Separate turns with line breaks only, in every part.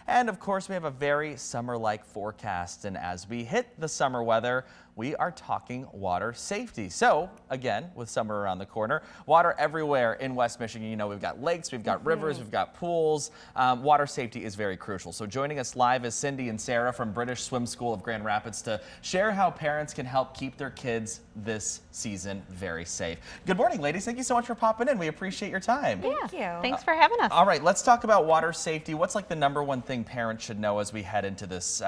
And of course, we have a very summer-like forecast. And as we hit the summer weather, we are talking water safety. So again, with summer around the corner, water everywhere in West Michigan. You know, we've got lakes, we've got rivers, we've got pools. Water safety is very crucial. So joining us live is Cindy and Sarah from British Swim School of Grand Rapids to share how parents can help keep their kids this season very safe. Good morning, ladies. Thank you so much for popping in. We appreciate your time.
Thank you.
Thanks for having us.
All right, let's talk about water safety. What's like the #1 thing parents should know as we head into this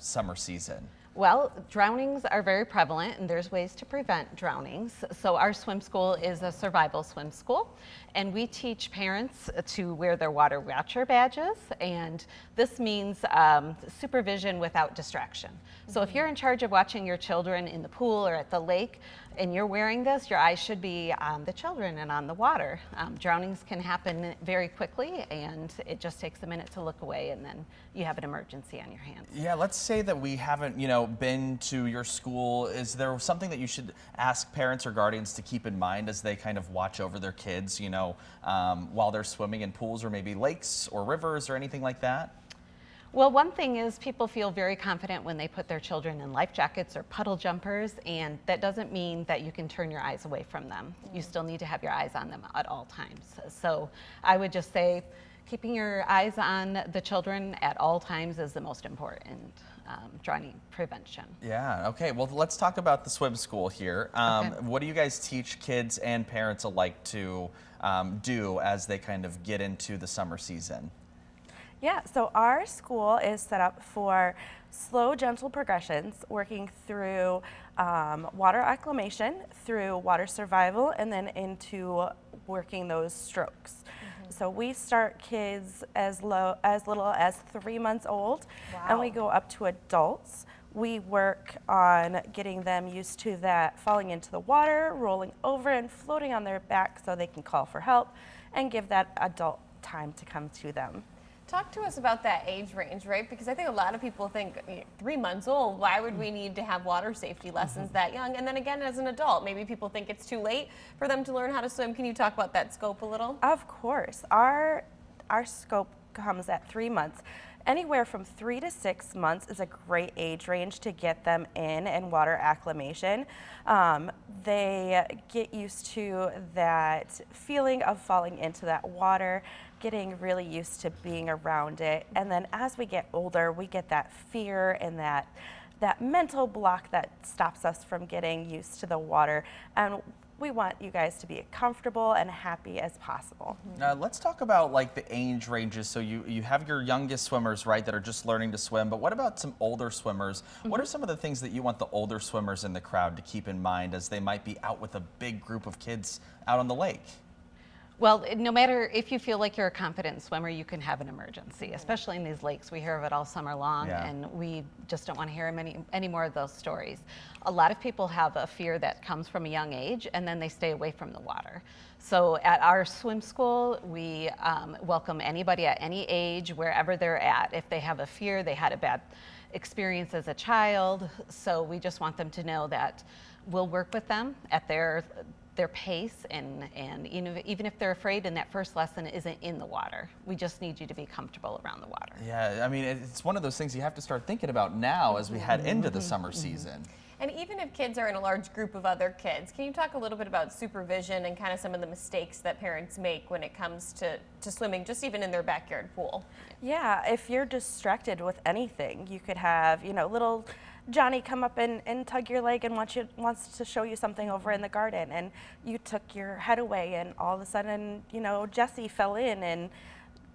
summer season?
Well, drownings are very prevalent and there's ways to prevent drownings. So our swim school is a survival swim school and we teach parents to wear their water watcher badges, and this means supervision without distraction. So if you're in charge of watching your children in the pool or at the lake and you're wearing this, your eyes should be on the children and on the water. Drownings can happen very quickly and it just takes a minute to look away and then you have an emergency on your hands.
Yeah, let's say that we haven't, been to your school. Is there something that you should ask parents or guardians to keep in mind as they kind of watch over their kids, while they're swimming in pools or maybe lakes or rivers or anything like that?
Well, one thing is people feel very confident when they put their children in life jackets or puddle jumpers, and that doesn't mean that you can turn your eyes away from them. You still need to have your eyes on them at all times. So I would just say keeping your eyes on the children at all times is the most important drowning prevention.
Yeah, okay. Well, let's talk about the swim school here.
Okay.
What do you guys teach kids and parents alike to do as they kind of get into the summer season?
Yeah, so our school is set up for slow, gentle progressions, working through water acclimation, through water survival, and then into working those strokes. So we start kids as little as 3 months old, and we go up to adults. We work on getting them used to that falling into the water, rolling over and floating on their back so they can call for help and give that adult time to come to them.
Talk to us about that age range, right? Because I think a lot of people think 3 months old, why would we need to have water safety lessons that young? And then again, as an adult, maybe people think it's too late for them to learn how to swim. Can you talk about that scope a little?
Of course. Our scope comes at 3 months. Anywhere from 3 to 6 months is a great age range to get them in and water acclimation. They get used to that feeling of falling into that water, getting really used to being around it. And then as we get older, we get that fear and that mental block that stops us from getting used to the water. And we want you guys to be comfortable and happy as possible.
Let's talk about like the age ranges. So you have your youngest swimmers, right, that are just learning to swim, but what about some older swimmers? What are some of the things that you want the older swimmers in the crowd to keep in mind as they might be out with a big group of kids out on the lake?
Well, no matter if you feel like you're a confident swimmer, you can have an emergency, especially in these lakes. We hear of it all summer long, and we just don't want to hear any more of those stories. A lot of people have a fear that comes from a young age, and then they stay away from the water. So at our swim school, we welcome anybody at any age, wherever they're at. If they have a fear, they had a bad experience as a child, so we just want them to know that we'll work with them at their pace, and even if they're afraid and that first lesson isn't in the water, we just need you to be comfortable around the water.
Yeah, I mean, it's one of those things you have to start thinking about now as we head into the summer season.
And even if kids are in a large group of other kids, can you talk a little bit about supervision and kind of some of the mistakes that parents make when it comes to swimming, just even in their backyard pool?
Yeah, if you're distracted with anything, you could have, little Johnny come up and tug your leg and wants to show you something over in the garden, and you took your head away and all of a sudden, Jesse fell in and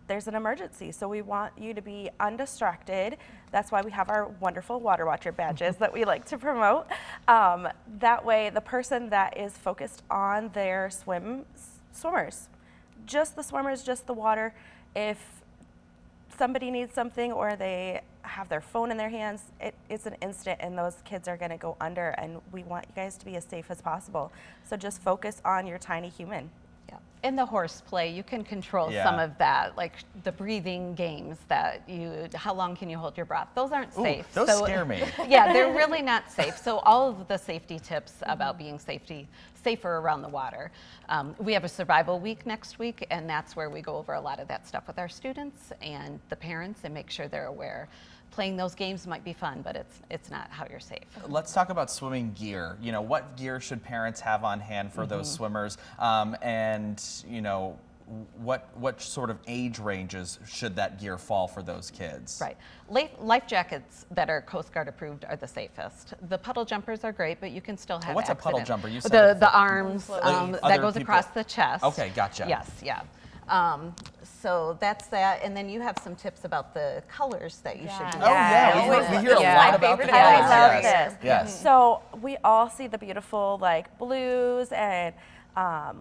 there's an emergency. So we want you to be undistracted. That's why we have our wonderful water watcher badges that we like to promote. That way the person that is focused on their swimmers, just the swimmers, just the water. If somebody needs something or they have their phone in their hands, it's an instant and those kids are gonna go under, and we want you guys to be as safe as possible. So just focus on your tiny human.
Yeah. In the horseplay, you can control
Yeah.
some of that, like the breathing games how long can you hold your breath? Those aren't
Ooh,
safe.
those scare me.
Yeah, they're really not safe. So all of the safety tips about being safer around the water. We have a survival week next week, and that's where we go over a lot of that stuff with our students and the parents and make sure they're aware. Playing those games might be fun, but it's not how you're safe.
Let's talk about swimming gear. You know, what gear should parents have on hand for those swimmers? And, you know, what sort of age ranges should that gear fall for those kids?
Right. Life jackets that are Coast Guard approved are the safest. The puddle jumpers are great, but you can still have
What's a puddle
accident.
jumper? You said
The arms
Other
that goes
people-
across the chest.
Okay, gotcha.
Yes, yeah. So that's that, and then you have some tips about the colors that you should be.
Oh yeah, we hear a
Yeah.
lot
My
about the
favorite
colors.
I
colors.
love
Yes.
this.
Yes.
So we all see the beautiful like blues and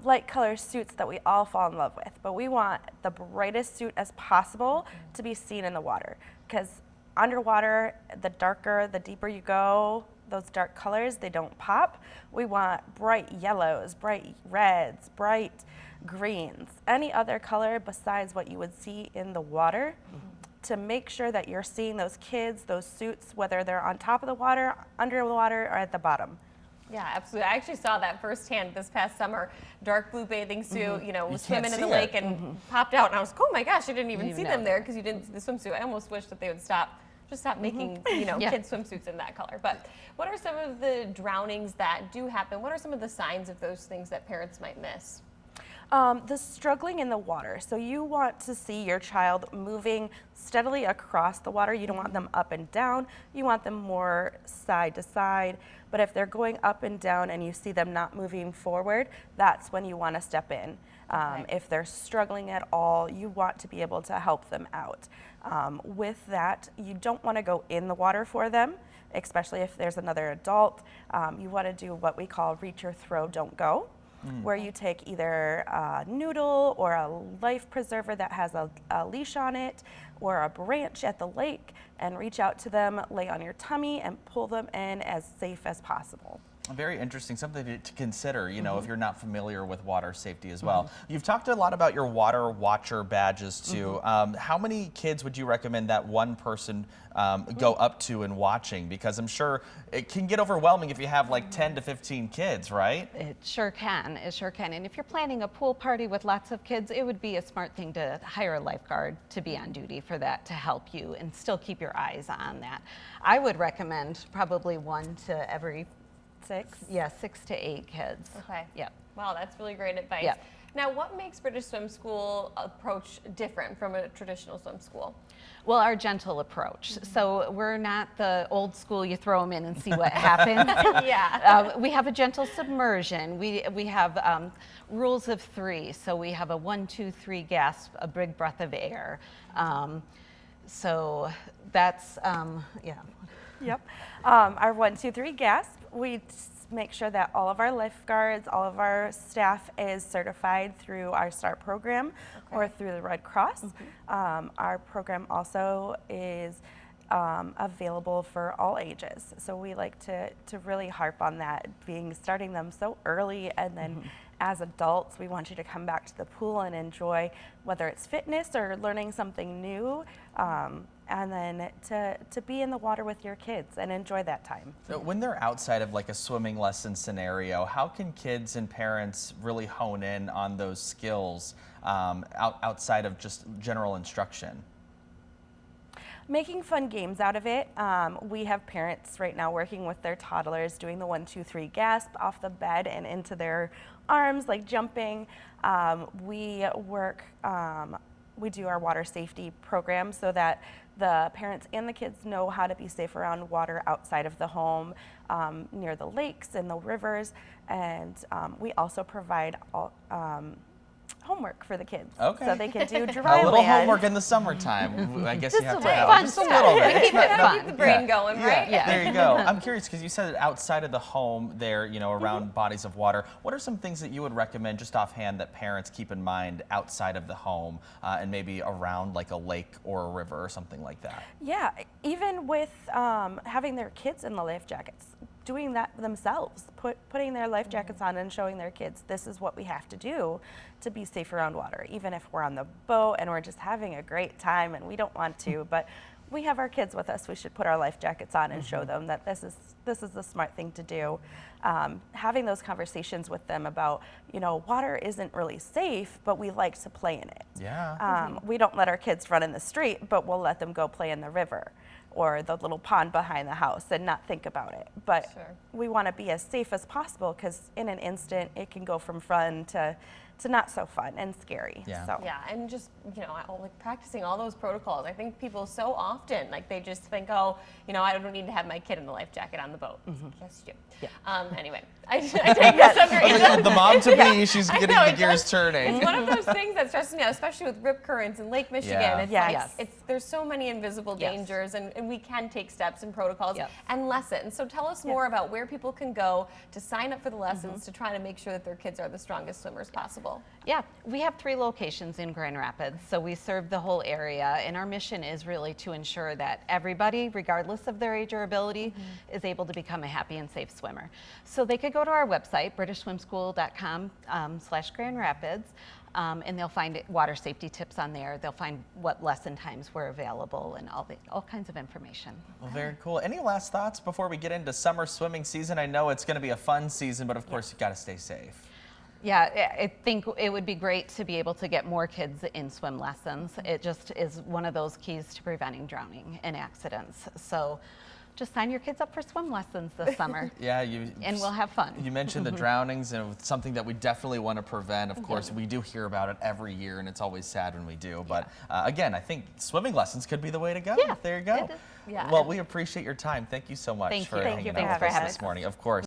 light color suits that we all fall in love with, but we want the brightest suit as possible to be seen in the water, because underwater, the darker, the deeper you go, those dark colors, they don't pop. We want bright yellows, bright reds, bright greens, any other color besides what you would see in the water, to make sure that you're seeing those kids, those suits, whether they're on top of the water, under the water, or at the bottom.
Yeah, absolutely. I actually saw that firsthand this past summer. Dark blue bathing suit, you know, was
can't
swimming in the
see
lake
it.
and popped out, and I was, oh my gosh, I didn't even
didn't
see
know
them there because you didn't see the swimsuit. I almost wish that they would stop making, you know,
Yeah.
kids swimsuits in that color. But what are some of the drownings that do happen? What are some of the signs of those things that parents might miss?
The struggling in the water. So you want to see your child moving steadily across the water. You don't want them up and down. You want them more side to side. But if they're going up and down and you see them not moving forward, that's when you want to step in.
Okay.
If they're struggling at all, you want to be able to help them out. With that, you don't want to go in the water for them, especially if there's another adult. You want to do what we call reach or throw, don't go, where you take either a noodle or a life preserver that has a leash on it, or a branch at the lake, and reach out to them, lay on your tummy, and pull them in as safe as possible.
Very interesting, something to consider, you know, if you're not familiar with water safety as well. You've talked a lot about your water watcher badges too. How many kids would you recommend that one person go up to and watching? Because I'm sure it can get overwhelming if you have like 10 to 15 kids, right?
It sure can. It sure can. And if you're planning a pool party with lots of kids, it would be a smart thing to hire a lifeguard to be on duty for that, to help you and still keep your eyes on that. I would recommend probably one to every 6 to 8 kids.
Okay.
Yep.
Wow, that's really great advice.
Yep.
Now, what makes British Swim School approach different from a traditional swim school?
Well, our gentle approach. So we're not the old school, you throw them in and see what happens.
Yeah.
We have a gentle submersion. We have rules of 3. So we have a 1, 2, 3 gasp, a big breath of air. So that's, yeah.
Yep. Our 1, 2, 3 gasp, we make sure that all of our lifeguards, all of our staff is certified through our START program or through the Red Cross. Our program also is available for all ages. So we like to really harp on that, starting them so early, and then as adults, we want you to come back to the pool and enjoy, whether it's fitness or learning something new, and then to be in the water with your kids and enjoy that time.
So when they're outside of like a swimming lesson scenario, how can kids and parents really hone in on those skills outside of just general instruction?
Making fun games out of it. We have parents right now working with their toddlers, doing the 1, 2, 3 gasp off the bed and into their arms, like jumping. We do our water safety program so that the parents and the kids know how to be safe around water outside of the home, near the lakes and the rivers. And we also provide homework for the kids,
Okay.
so they can do dry
A little
land.
homework in the summertime. I guess you have to
little
have
fun
just a
stuff.
little bit.
Keep it fun.
Keep the brain going, right?
Yeah.
There you go. I'm curious because you said outside of the home there, you know, around bodies of water. What are some things that you would recommend just offhand that parents keep in mind outside of the home and maybe around like a lake or a river or something like that?
Yeah, even with having their kids in the life jackets, doing that themselves, putting their life jackets on and showing their kids this is what we have to do to be safe around water. Even if we're on the boat and we're just having a great time and we don't want to, but we have our kids with us, we should put our life jackets on and show them that this is the smart thing to do. Having those conversations with them about, you know, water isn't really safe, but we like to play in it.
Yeah.
We don't let our kids run in the street, but we'll let them go play in the river or the little pond behind the house and not think about it. But we want to be as safe as possible, because in an instant it can go from fun to not so fun and scary.
Yeah.
So.
Yeah, and just, you know, like practicing all those protocols. I think people so often, like, they just think, oh, you know, I don't need to have my kid in the life jacket on the boat. Yes, you do.
Yeah.
Anyway, I take this under
The mom to be, she's getting the gears turning.
It's one of those things that stresses me out, especially with rip currents in Lake Michigan.
Yeah.
It's
Yes.
like, there's so many invisible dangers, and we can take steps and protocols and lessons. So tell us more about where people can go to sign up for the lessons to try to make sure that their kids are the strongest swimmers possible.
Yeah, we have 3 locations in Grand Rapids, so we serve the whole area, and our mission is really to ensure that everybody, regardless of their age or ability, is able to become a happy and safe swimmer. So they could go to our website, britishswimschool.com/Grand Rapids, and they'll find water safety tips on there. They'll find what lesson times were available and all kinds of information.
Well, very cool. Any last thoughts before we get into summer swimming season? I know it's going to be a fun season, but of course you've got to stay safe.
Yeah, I think it would be great to be able to get more kids in swim lessons. It just is one of those keys to preventing drowning and accidents. So just sign your kids up for swim lessons this summer.
Yeah,
and we'll have fun.
You mentioned the drownings, and it's something that we definitely want to prevent. Of course, we do hear about it every year, and it's always sad when we do. But again, I think swimming lessons could be the way to go.
Yeah,
There you go.
Yeah.
Well, we appreciate your time. Thank you so much
Thank
for
you.
hanging
Thank you
out
for
with us
having
this
us.
morning. Of course.